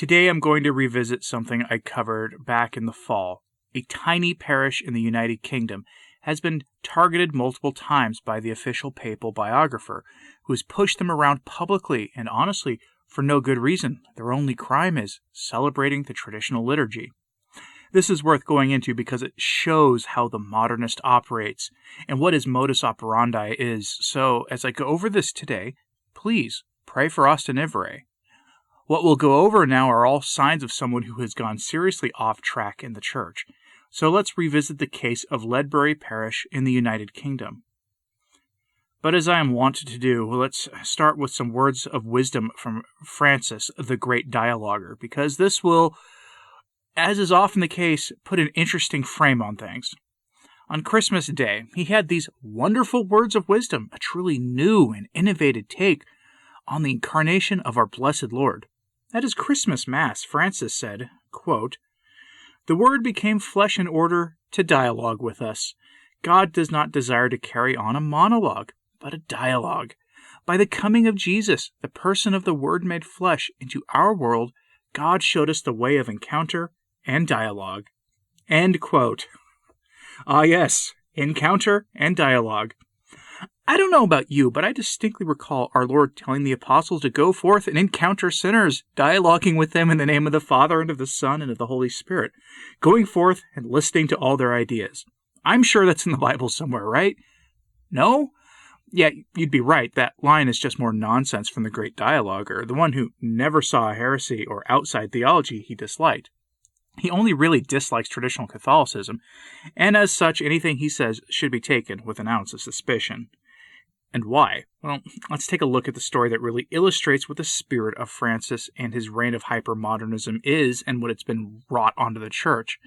Today I'm going to revisit something I covered back in the fall. A tiny parish in the United Kingdom has been targeted multiple times by the official papal biographer, who has pushed them around publicly and honestly for no good reason. Their only crime is celebrating the traditional liturgy. This is worth going into because it shows how the modernist operates and what his modus operandi is. So as I go over this today, please pray for Austin Ivory. What we'll go over now are all signs of someone who has gone seriously off track in the church. So let's revisit the case of Ledbury Parish in the United Kingdom. But as I am wont to do, let's start with some words of wisdom from Francis, the great dialoguer, because this will, as is often the case, put an interesting frame on things. On Christmas Day, he had these wonderful words of wisdom, a truly new and innovative take on the incarnation of our blessed Lord. At his Christmas Mass, Francis said, quote, "The Word became flesh in order to dialogue with us. God does not desire to carry on a monologue, but a dialogue. By the coming of Jesus, the person of the Word made flesh, into our world, God showed us the way of encounter and dialogue." End quote. Ah yes, encounter and dialogue. I don't know about you, but I distinctly recall our Lord telling the apostles to go forth and encounter sinners, dialoguing with them in the name of the Father and of the Son and of the Holy Spirit, going forth and listening to all their ideas. I'm sure that's in the Bible somewhere, right? No? Yeah, you'd be right. That line is just more nonsense from the great dialoguer, the one who never saw a heresy or outside theology he disliked. He only really dislikes traditional Catholicism, and as such, anything he says should be taken with an ounce of suspicion. And why? Well, let's take a look at the story that really illustrates what the spirit of Francis and his reign of hypermodernism is and what it's been wrought onto the church.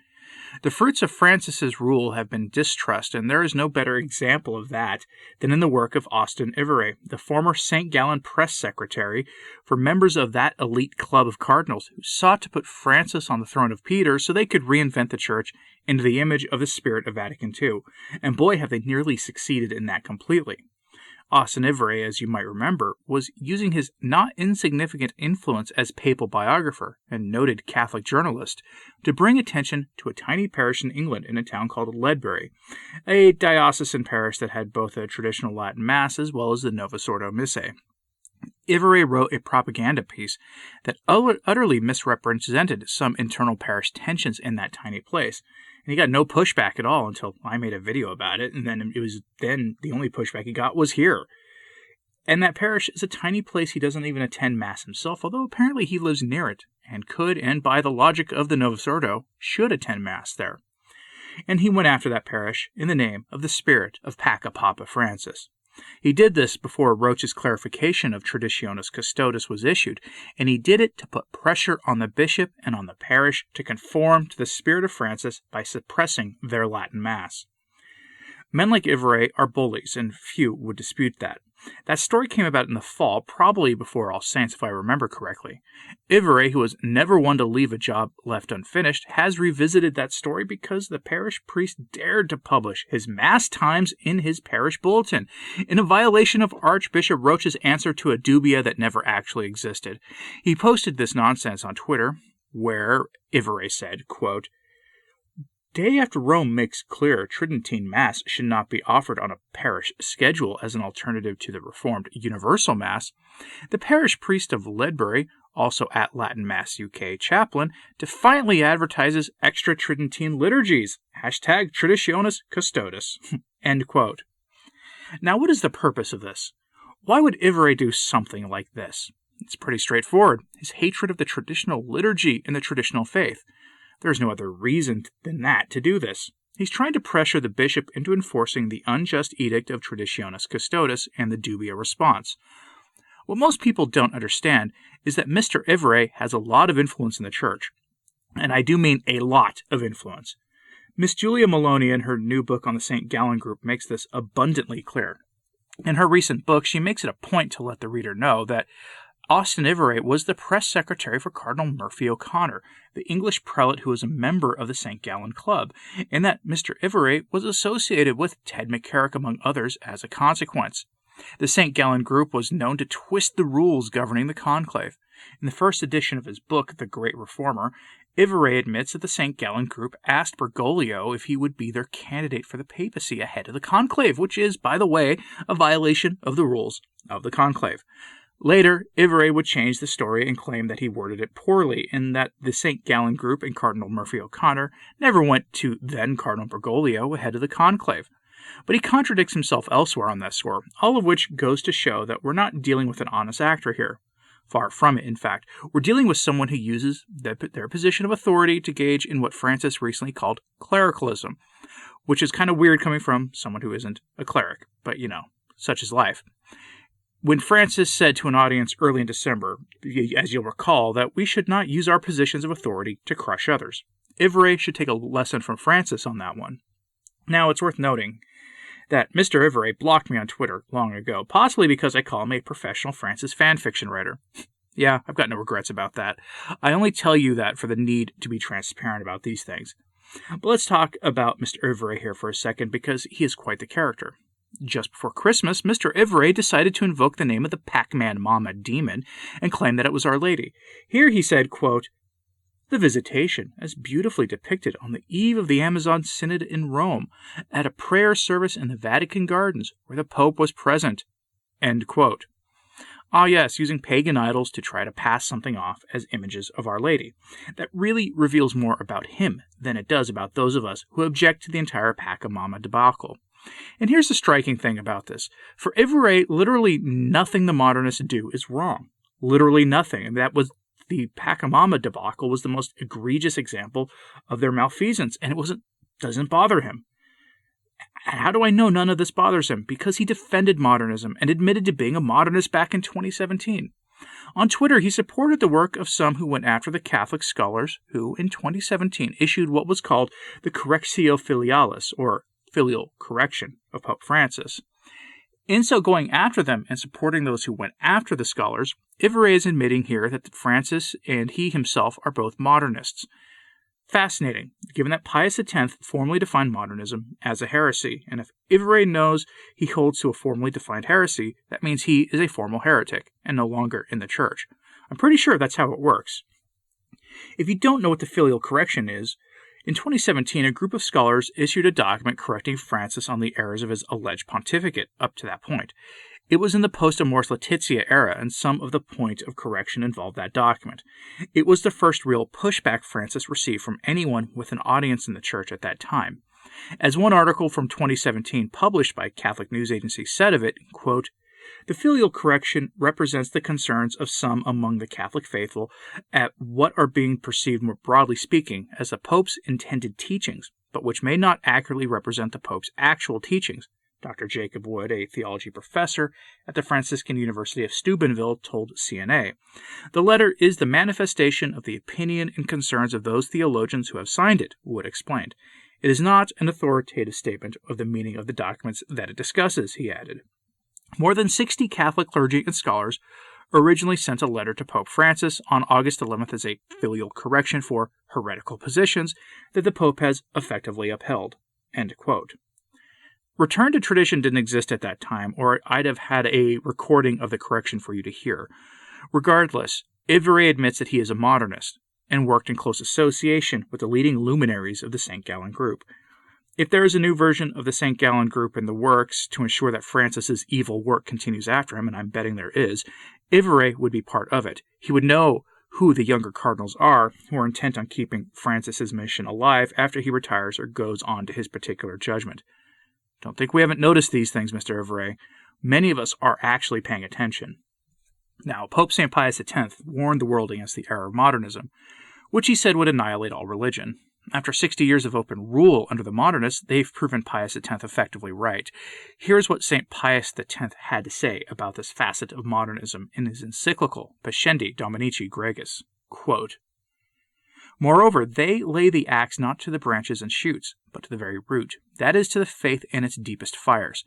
The fruits of Francis's rule have been distrust, and there is no better example of that than in the work of Austin Ivory, the former St. Gallen press secretary for members of that elite club of cardinals who sought to put Francis on the throne of Peter so they could reinvent the church into the image of the spirit of Vatican II. And boy, have they nearly succeeded in that completely. Austin Ivory, as you might remember, was using his not insignificant influence as papal biographer and noted Catholic journalist to bring attention to a tiny parish in England in a town called Ledbury, a diocesan parish that had both a traditional Latin Mass as well as the Novus Ordo Missae. Ivory wrote a propaganda piece that utterly misrepresented some internal parish tensions in that tiny place. And he got no pushback at all until I made a video about it, and then the only pushback he got was here. And that parish is a tiny place he doesn't even attend Mass himself, although apparently he lives near it, and could, and by the logic of the Novus Ordo, should attend Mass there. And he went after that parish in the name of the spirit of Papa Francis. He did this before Roche's clarification of Traditionis Custodes was issued, and he did it to put pressure on the bishop and on the parish to conform to the spirit of Francis by suppressing their Latin Mass. Men like Ivory are bullies, and few would dispute that. That story came about in the fall, probably before All Saints, if I remember correctly. Ivory, who was never one to leave a job left unfinished, has revisited that story because the parish priest dared to publish his Mass times in his parish bulletin, in a violation of Archbishop Roche's answer to a dubia that never actually existed. He posted this nonsense on Twitter, where Ivory said, quote, "Day after Rome makes clear Tridentine Mass should not be offered on a parish schedule as an alternative to the Reformed Universal Mass, the parish priest of Ledbury, also at Latin Mass UK chaplain, defiantly advertises extra Tridentine liturgies. #Traditionis Custodes." End quote. Now, what is the purpose of this? Why would Ivory do something like this? It's pretty straightforward. His hatred of the traditional liturgy and the traditional faith. There's no other reason than that to do this. He's trying to pressure the bishop into enforcing the unjust edict of Traditionis Custodes and the dubia response. What most people don't understand is that Mr. Ivory has a lot of influence in the church. And I do mean a lot of influence. Miss Julia Maloney, in her new book on the St. Gallen Group, makes this abundantly clear. In her recent book, she makes it a point to let the reader know that Austin Ivory was the press secretary for Cardinal Murphy O'Connor, the English prelate who was a member of the St. Gallen Club, and that Mr. Ivory was associated with Ted McCarrick, among others, as a consequence. The St. Gallen Group was known to twist the rules governing the conclave. In the first edition of his book, The Great Reformer, Ivory admits that the St. Gallen group asked Bergoglio if he would be their candidate for the papacy ahead of the conclave, which is, by the way, a violation of the rules of the conclave. Later, Ivory would change the story and claim that he worded it poorly, and that the St. Gallen group and Cardinal Murphy O'Connor never went to then Cardinal Bergoglio ahead of the conclave. But he contradicts himself elsewhere on that score, all of which goes to show that we're not dealing with an honest actor here. Far from it, in fact. We're dealing with someone who uses their position of authority to gauge in what Francis recently called clericalism, which is kind of weird coming from someone who isn't a cleric, but such is life. When Francis said to an audience early in December, as you'll recall, that we should not use our positions of authority to crush others. Ivory should take a lesson from Francis on that one. Now, it's worth noting that Mr. Ivory blocked me on Twitter long ago, possibly because I call him a professional Francis fanfiction writer. Yeah, I've got no regrets about that. I only tell you that for the need to be transparent about these things. But let's talk about Mr. Ivory here for a second, because he is quite the character. Just before Christmas, Mr. Ivory decided to invoke the name of the Pac-Man Mama demon and claim that it was Our Lady. Here he said, quote, "The Visitation, as beautifully depicted on the eve of the Amazon Synod in Rome, at a prayer service in the Vatican Gardens, where the Pope was present." End quote. Ah yes, using pagan idols to try to pass something off as images of Our Lady. That really reveals more about him than it does about those of us who object to the entire Pac-A-Mama debacle. And here's the striking thing about this. For Ivory, literally nothing the modernists do is wrong. Literally nothing. And that was the Pac-A-Mama debacle was the most egregious example of their malfeasance, and it doesn't bother him. How do I know none of this bothers him? Because he defended modernism and admitted to being a modernist back in 2017. On Twitter, he supported the work of some who went after the Catholic scholars who, in 2017, issued what was called the Correctio Filialis, or Filial Correction, of Pope Francis. In so going after them and supporting those who went after the scholars, Ivory is admitting here that Francis and he himself are both modernists. Fascinating, given that Pius X formally defined modernism as a heresy, and if Ivory knows he holds to a formally defined heresy, that means he is a formal heretic and no longer in the church. I'm pretty sure that's how it works. If you don't know what the Filial Correction is, in 2017, a group of scholars issued a document correcting Francis on the errors of his alleged pontificate up to that point. It was in the post-Amoris Laetitia era, and some of the point of correction involved that document. It was the first real pushback Francis received from anyone with an audience in the church at that time. As one article from 2017 published by Catholic News Agency said of it, quote, "The Filial Correction represents the concerns of some among the Catholic faithful at what are being perceived, more broadly speaking, as the Pope's intended teachings, but which may not accurately represent the Pope's actual teachings," Dr. Jacob Wood, a theology professor at the Franciscan University of Steubenville, told CNA. "The letter is the manifestation of the opinion and concerns of those theologians who have signed it," Wood explained. "It is not an authoritative statement of the meaning of the documents that it discusses," he added. More than 60 Catholic clergy and scholars originally sent a letter to Pope Francis on August 11th as a filial correction for heretical positions that the Pope has effectively upheld. End quote. Return to tradition didn't exist at that time, or I'd have had a recording of the correction for you to hear. Regardless, Ivory admits that he is a modernist and worked in close association with the leading luminaries of the St. Gallen group. If there is a new version of the St. Gallen group in the works to ensure that Francis's evil work continues after him, and I'm betting there is, Ivory would be part of it. He would know who the younger cardinals are who are intent on keeping Francis's mission alive after he retires or goes on to his particular judgment. Don't think we haven't noticed these things, Mr. Ivory. Many of us are actually paying attention. Now, Pope St. Pius X warned the world against the error of modernism, which he said would annihilate all religion. After 60 years of open rule under the modernists, they've proven Pius X effectively right. Here's what St. Pius X had to say about this facet of modernism in his encyclical Pascendi Dominici Gregis. Quote, "Moreover, they lay the axe not to the branches and shoots, but to the very root, that is, to the faith in its deepest fires.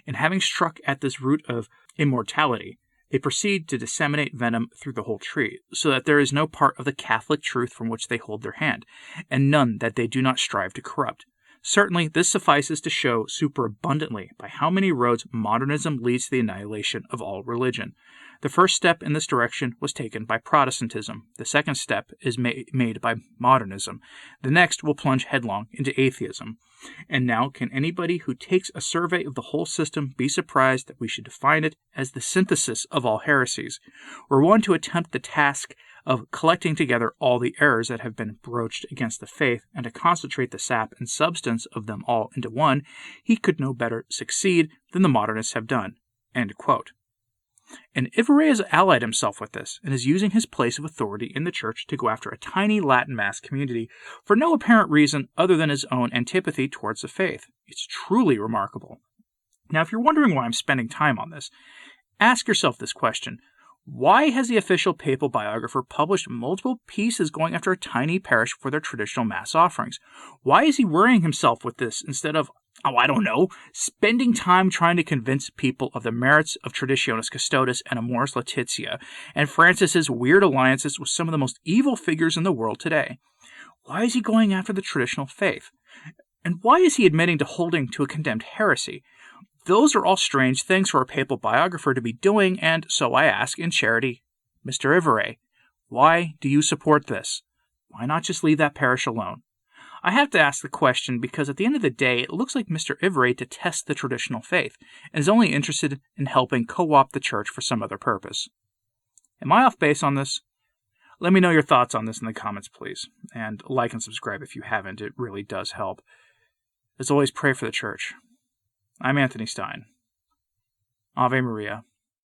And having struck at this root of immortality, they proceed to disseminate venom through the whole tree, so that there is no part of the Catholic truth from which they hold their hand, and none that they do not strive to corrupt. Certainly, this suffices to show superabundantly by how many roads modernism leads to the annihilation of all religion. The first step in this direction was taken by Protestantism. The second step is made by modernism. The next will plunge headlong into atheism. And now, can anybody who takes a survey of the whole system be surprised that we should define it as the synthesis of all heresies? Were one to attempt the task of collecting together all the errors that have been broached against the faith, and to concentrate the sap and substance of them all into one, he could no better succeed than the modernists have done." End quote. And Ivory has allied himself with this, and is using his place of authority in the church to go after a tiny Latin Mass community for no apparent reason other than his own antipathy towards the faith. It's truly remarkable. Now, if you're wondering why I'm spending time on this, ask yourself this question. Why has the official papal biographer published multiple pieces going after a tiny parish for their traditional Mass offerings? Why is he worrying himself with this instead of, spending time trying to convince people of the merits of Traditionis Custodes and Amoris Laetitia, and Francis's weird alliances with some of the most evil figures in the world today? Why is he going after the traditional faith? And why is he admitting to holding to a condemned heresy? Those are all strange things for a papal biographer to be doing, and so I ask in charity, Mr. Ivory, why do you support this? Why not just leave that parish alone? I have to ask the question because at the end of the day, it looks like Mr. Ivory detests the traditional faith and is only interested in helping co-opt the church for some other purpose. Am I off base on this? Let me know your thoughts on this in the comments, please. And like and subscribe if you haven't. It really does help. As always, pray for the church. I'm Anthony Stine. Ave Maria.